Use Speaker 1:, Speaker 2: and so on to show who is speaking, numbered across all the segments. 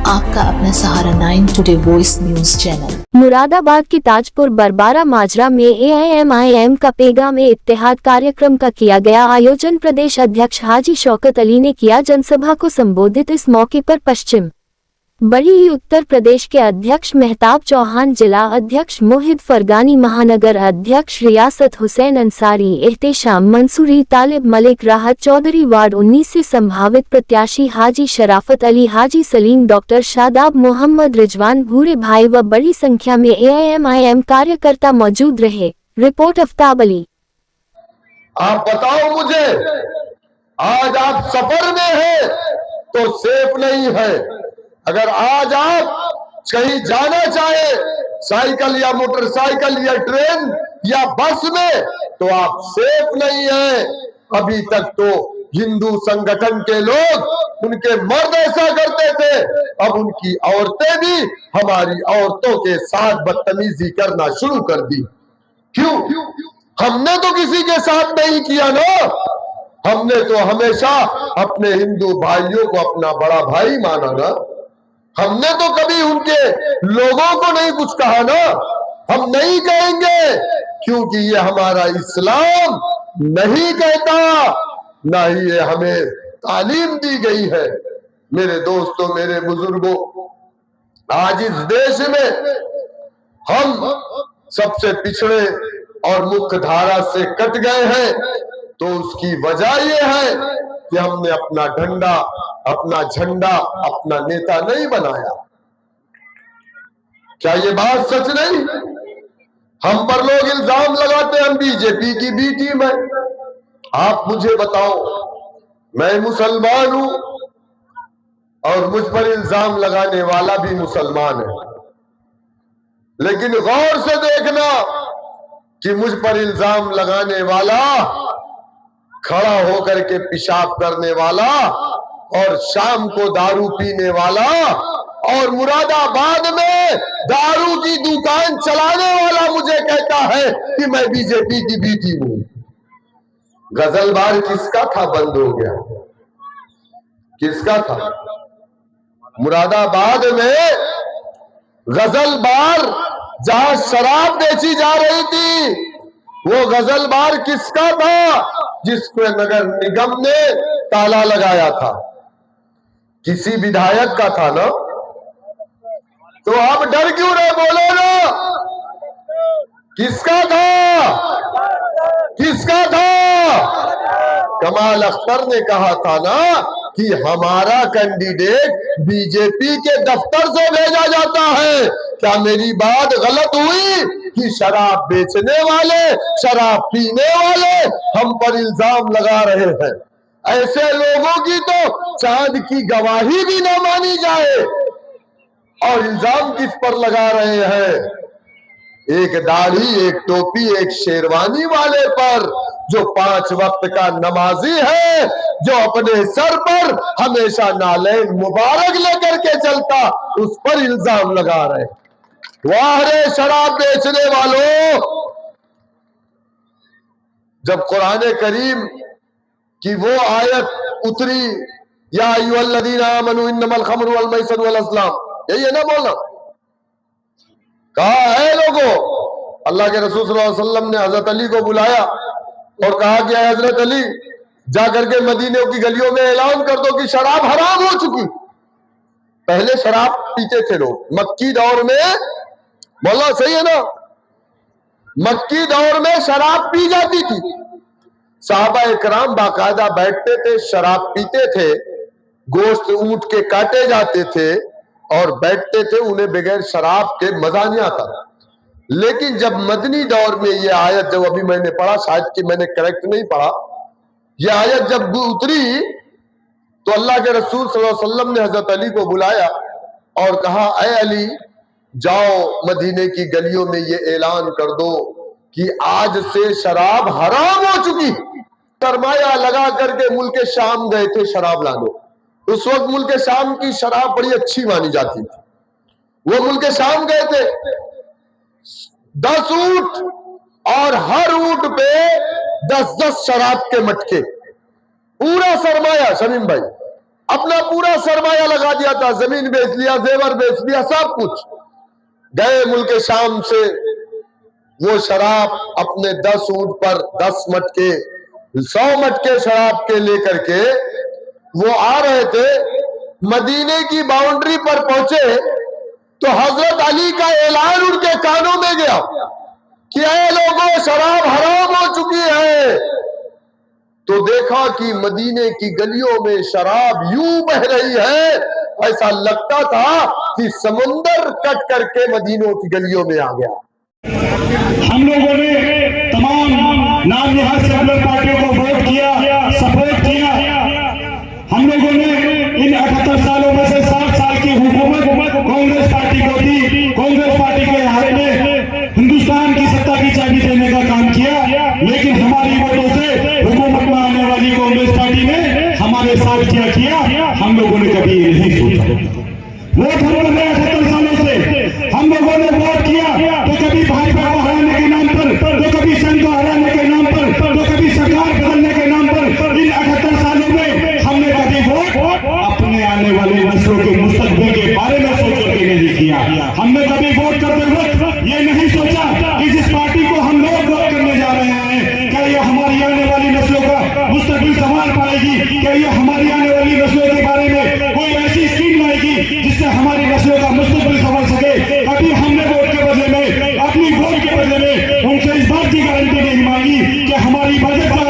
Speaker 1: आपका अपना सहारा 9 today voice news channel.
Speaker 2: Moradabad की ताजपुर बरबारा माजरा में AIMIM का पैगाम इत्तेहाद कार्यक्रम का किया गया आयोजन। प्रदेश अध्यक्ष हाजी शौकत अली ने किया जनसभा को संबोधित। इस मौके पर पश्चिम बड़ी उत्तर प्रदेश के अध्यक्ष मेहताब चौहान, जिला अध्यक्ष मोहिद फरगानी, महानगर अध्यक्ष रियासत हुसैन अंसारी, एहतेशाम मंसूरी, तालिब मलिक, राहत चौधरी, वार्ड 19 से संभावित प्रत्याशी हाजी शराफत अली, हाजी सलीम, डॉक्टर शादाब, मोहम्मद रिजवान, भूरे भाई व बड़ी संख्या में AIMIM कार्यकर्ता मौजूद रहे। रिपोर्ट आफ्ताब अली।
Speaker 3: आप बताओ मुझे, आज आप सफर में हैं तो सेफ नहीं है। अगर आज आप कहीं जाना चाहे साइकिल या मोटरसाइकिल या ट्रेन या बस में, तो आप सेफ नहीं है। अभी तक तो हिंदू संगठन के लोग, उनके मर्द ऐसा करते थे, अब उनकी औरतें भी हमारी औरतों के साथ बदतमीजी करना शुरू कर दी। क्यों? हमने तो किसी के साथ नहीं किया ना। हमने तो हमेशा अपने हिंदू भाइयों को अपना बड़ा भाई माना ना। हमने तो कभी उनके लोगों को नहीं कुछ कहा ना। हम नहीं कहेंगे, क्योंकि ये हमारा इस्लाम नहीं कहता, ना ही ये हमें तालीम दी गई है। मेरे दोस्तों, मेरे बुजुर्गों, आज इस देश में हम सबसे पिछड़े और मुख्य धारा से कट गए हैं, तो उसकी वजह यह है कि हमने अपना डंडा, अपना झंडा, अपना नेता नहीं बनाया। क्या ये बात सच नहीं? हम पर लोग इल्जाम लगाते हैं हम बीजेपी की बी टीम है। आप मुझे बताओ, मैं मुसलमान हूं और मुझ पर इल्जाम लगाने वाला भी मुसलमान है, लेकिन गौर से देखना कि मुझ पर इल्जाम लगाने वाला, खड़ा होकर के पेशाब करने वाला और शाम को दारू पीने वाला और मुरादाबाद में दारू की दुकान चलाने वाला मुझे कहता है कि मैं बीजेपी की बी टीम हूं। गजलबार किसका था? बंद हो गया। किसका था? मुरादाबाद में गजल बार जहां शराब बेची जा रही थी, वो गजल बार किसका था? जिसको नगर निगम ने ताला लगाया था। किसी विधायक का था ना। तो आप डर क्यों रहे? बोलो ना, किसका था? किसका था? कमाल अख्तर ने कहा था ना कि हमारा कैंडिडेट बीजेपी के दफ्तर से भेजा जाता है। क्या मेरी बात गलत हुई कि शराब बेचने वाले, शराब पीने वाले हम पर इल्जाम लगा रहे हैं? ऐसे लोगों की तो चांद की गवाही भी ना मानी जाए। और इल्जाम किस पर लगा रहे हैं? एक दाढ़ी, एक टोपी, एक शेरवानी वाले पर, जो 5 वक्त का नमाजी है, जो अपने सर पर हमेशा नालैन मुबारक लेकर के चलता, उस पर इल्जाम लगा रहे। वाह रे शराब बेचने वालों! जब कुरान करीम कि वो आयत उतरी, या अय्युहल्लज़ीना आमनू इन्नमल खम्रु वल मैसिरु वल अज़लाम, यही है ना बोलना? कहा है लोगों, अल्लाह के रसूल सल्लल्लाहु अलैहि वसल्लम ने हजरत अली को बुलाया और कहा कि हजरत अली, जाकर के मदीने की गलियों में ऐलान कर दो कि शराब हराम हो चुकी। पहले शराब पीते थे लोग मक्की दौर में, बोला सही है ना? मक्की दौर में शराब पी जाती थी। साहबा इकराम बाकायदा बैठते थे, शराब पीते थे, गोश्त ऊंट के काटे जाते थे और बैठते थे, उन्हें बगैर शराब के मजा नहीं आता। लेकिन जब मदनी दौर में ये आयत, जब अभी मैंने पढ़ा, शायद कि मैंने करेक्ट नहीं पढ़ा, ये आयत जब उतरी तो अल्लाह के रसूल सल्लल्लाहु अलैहि वसल्लम ने हजरत अली को बुलाया और कहा, ऐ अली, जाओ मदीने की गलियों में ये ऐलान कर दो कि आज से शराब हराम हो चुकी। सरमाया लगा करके मुल्क शाम गए थे शराब लाने। उस वक्त मुल्क शाम की शराब बड़ी अच्छी मानी जाती थी। वो मुल्क शाम गए थे, 10 ऊंट और हर ऊंट पे 10-10 शराब के मटके, पूरा सरमाया। शमीम भाई, अपना पूरा सरमाया लगा दिया था, जमीन बेच लिया, जेवर बेच लिया, सब कुछ। गए मुल्क शाम से वो शराब अपने 10 ऊंट पर 10 मटके 100 मटके शराब के लेकर के वो आ रहे थे। मदीने की बाउंड्री पर पहुंचे तो हजरत अली का ऐलान उनके कानों में गया कि ऐ लोगों, शराब हराम हो चुकी है। तो देखा कि मदीने की गलियों में शराब यूं बह रही है, ऐसा लगता था कि समुंदर कट करके मदीनों की गलियों में आ गया।
Speaker 4: हम लोगों ने तमाम नाम निहाद सेकुलर पार्टियों को वोट किया, सपोर्ट किया। हम लोगों ने इन 78 सालों में से 60 साल की हुकूमत कांग्रेस पार्टी को दी। कांग्रेस पार्टी के हाथ में हिंदुस्तान की सत्ता की चाबी देने का काम किया, लेकिन हमारी वोटों से हुकूमत में आने वाली कांग्रेस पार्टी ने हमारे साथ क्या किया, हम लोगों ने कभी ये नहीं सोचा। वोट हम लोगों ने 78 सालों से हम लोगों ने वोट किया, तो कभी भाजपा को हराने के नाम पर, तो कभी संघ को हराने के नाम पर, तो कभी सरकार बदलने के नाम पर। इन 78 सालों में हमने कभी वोट अपने आने वाले नस्लों के मुस्तकबिल के बारे में सोच करके नहीं किया। हमने कभी वोट करते वक्त ये नहीं सोचा कि जिस पार्टी को हम लोग वोट करने जा रहे हैं, क्या ये हमारी आने वाली नस्लों का मुस्तकबिल संभाल पाएगी, क्या ये हमारी आने वाली नस्लों के बारे में कोई ऐसी स्कीम लाएगी जिससे हमारी नस्लों का मुस्तकबिल संभल सके। अभी हमने वोट के बदले में, अपनी वोट के बदले में उनसे इस बात की गारंटी नहीं मांगी कि हमारी बजट का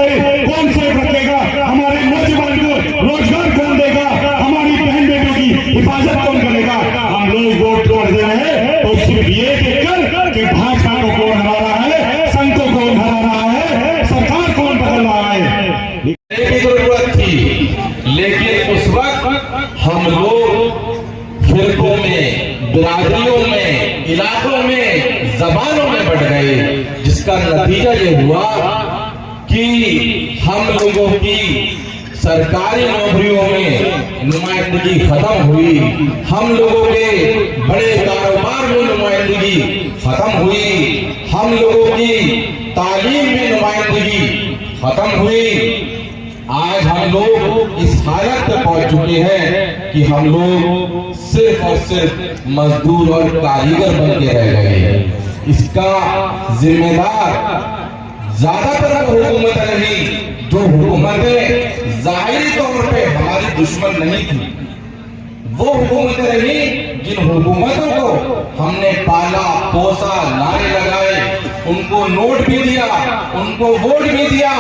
Speaker 4: कौन सेफ रखेगा, हमारे नौजवान को रोजगार कौन देगा, हमारी बहन बेटियों की हिफाजत कौन करेगा। हम लोग वोट कर दे रहे हैं तो सिर्फ ये देखकर कि भाजपा को कौन हरा रहा है, संघ को कौन हरा रहा है, सरकार कौन बदल रहा है।
Speaker 5: की जरूरत थी, लेकिन उस वक्त हम लोग फिरकों में, बिरादरियों में, इलाकों में, जबानों में बढ़ गए, जिसका नतीजा ये हुआ कि हम लोगों की सरकारी नौकरियों में नुमाइंदगी खत्म हुई, हम लोगों के बड़े कारोबार में नुमाइंदगी खत्म हुई, हम लोगों की तालीम में नुमाइंदगी खत्म हुई। आज हम लोग इस हालत पर पहुंच चुके हैं कि हम लोग सिर्फ और सिर्फ मजदूर और कारीगर बन के रह गए हैं। इसका जिम्मेदार ज्यादातर हुकूमत रही, जो हुकूमतें जाहिरी तौर पे हमारी दुश्मन नहीं थी, वो हुकूमतें रही जिन हुकूमतों को हमने पाला पोसा, नारे लगाए, उनको नोट भी दिया, उनको वोट भी दिया,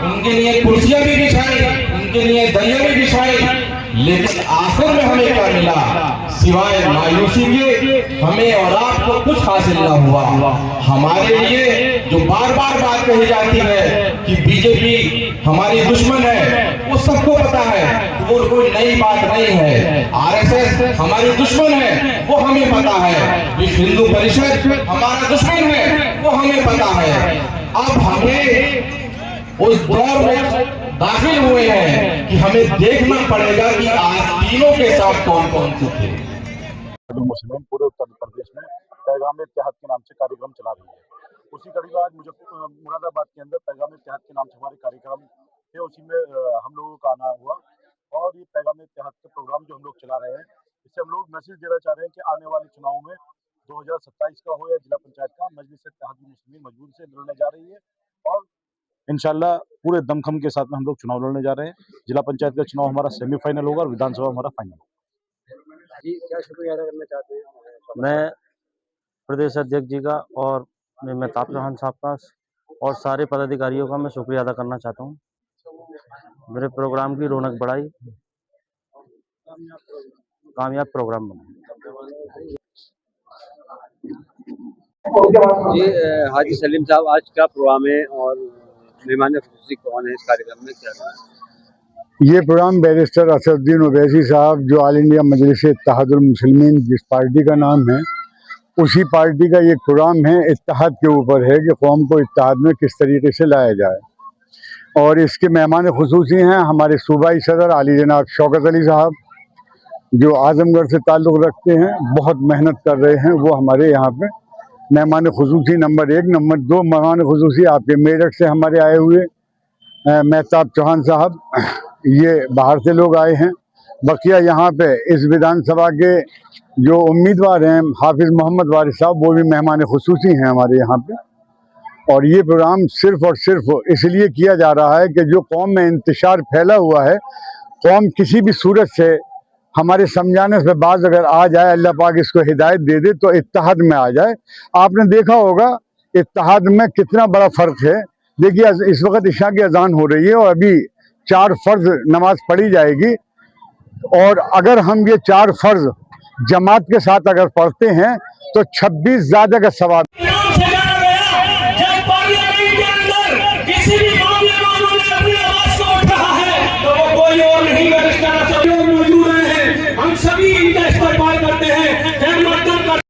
Speaker 5: उनके लिए कुर्सियां भी बिछाई, उनके लिए दलिया भी बिछाई, लेकिन आखिर में हमें क्या मिला? सिवाय मायूसी के हमें और आपको कुछ हासिल ना हुआ। हमारे लिए जो बार बार बात कही जाती है कि बीजेपी हमारी दुश्मन है, वो सबको पता है, वो कोई नई बात नहीं है। आरएसएस हमारी दुश्मन है, वो हमें पता है। विश्व हिंदू परिषद हमारा दुश्मन है, वो हमें पता है। अब हमें उस दौर में दाखिल हुए हैं कि हमें देखना पड़ेगा कि आज तीनों के साथ कौन कौन से थे।
Speaker 4: मुस्लिम पूरे उत्तर प्रदेश में पैगाम इत्तेहाद के नाम से कार्यक्रम चला रही है। उसी कड़ी में आज मुरादाबाद के अंदर पैगाम इत्तेहाद के नाम से हमारे कार्यक्रम थे, उसी में हम लोगों का आना हुआ। और ये पैगाम इत्तेहाद के प्रोग्राम जो हम लोग चला रहे हैं, इससे हम लोग मैसेज देना चाह रहे हैं कि आने वाले चुनाव में 2027 का हो या जिला पंचायत का, मजलिस इत्तेहादुल मुस्लिमीन मजबूरी से लड़ने जा रही है और इंशाल्लाह पूरे दमखम के साथ में हम लोग चुनाव लड़ने जा रहे हैं। जिला पंचायत का चुनाव हमारा सेमीफाइनल होगा और विधानसभा हमारा फाइनल होगा।
Speaker 6: जी, क्या शुक्रिया अदा करना चाहते हैं?
Speaker 7: मैं प्रदेश अध्यक्ष जी का और मेहताब चौहान साहब का और सारे पदाधिकारियों का मैं शुक्रिया अदा करना चाहता हूँ। मेरे प्रोग्राम की रौनक बढ़ाई, कामयाब प्रोग्राम बनाए।
Speaker 6: जी, हाजी सलीम साहब, आज क्या प्रोग्राम है और मेहमान खुसूसी कौन है इस कार्यक्रम में, क्या है?
Speaker 8: ये प्रोग्राम बैरिस्टर असदुद्दीन ओवैसी साहब, जो ऑल इंडिया मजलिस इत्तेहादुल मुस्लिमीन जिस पार्टी का नाम है, उसी पार्टी का ये प्रोग्राम है, इत्तेहाद के ऊपर है कि कौम को इत्तेहाद में किस तरीके से लाया जाए। और इसके मेहमान खुसूसी हैं हमारे सूबाई सदर आली जनाब शौकत अली साहब, जो आजमगढ़ से ताल्लुक़ रखते हैं, बहुत मेहनत कर रहे हैं, वो हमारे यहाँ पे मेहमान खुसूसी नंबर 1। नंबर 2 मेहमान खुसूसी आपके मेरठ से हमारे आए हुए मेहताब चौहान साहब, ये बाहर से लोग आए हैं, बकिया यहाँ पे इस विधानसभा के जो उम्मीदवार हैं हाफिज मोहम्मद वारिस साहब, वो भी मेहमान खुसूसी हैं हमारे यहाँ पे। और ये प्रोग्राम सिर्फ और सिर्फ इसलिए किया जा रहा है कि जो कौम में इंतशार फैला हुआ है, कौम किसी भी सूरत से हमारे समझाने से बाज अगर आ जाए, अल्लाह पाक इसको हिदायत दे दे तो इत्तेहाद में आ जाए। आपने देखा होगा इत्तेहाद में कितना बड़ा फ़र्क है। देखिए इस वक्त इशा की अजान हो रही है और अभी 4 फ़र्ज नमाज पढ़ी जाएगी, और अगर हम ये 4 फ़र्ज जमात के साथ अगर पढ़ते हैं तो 26 ज़्यादा का सवाब।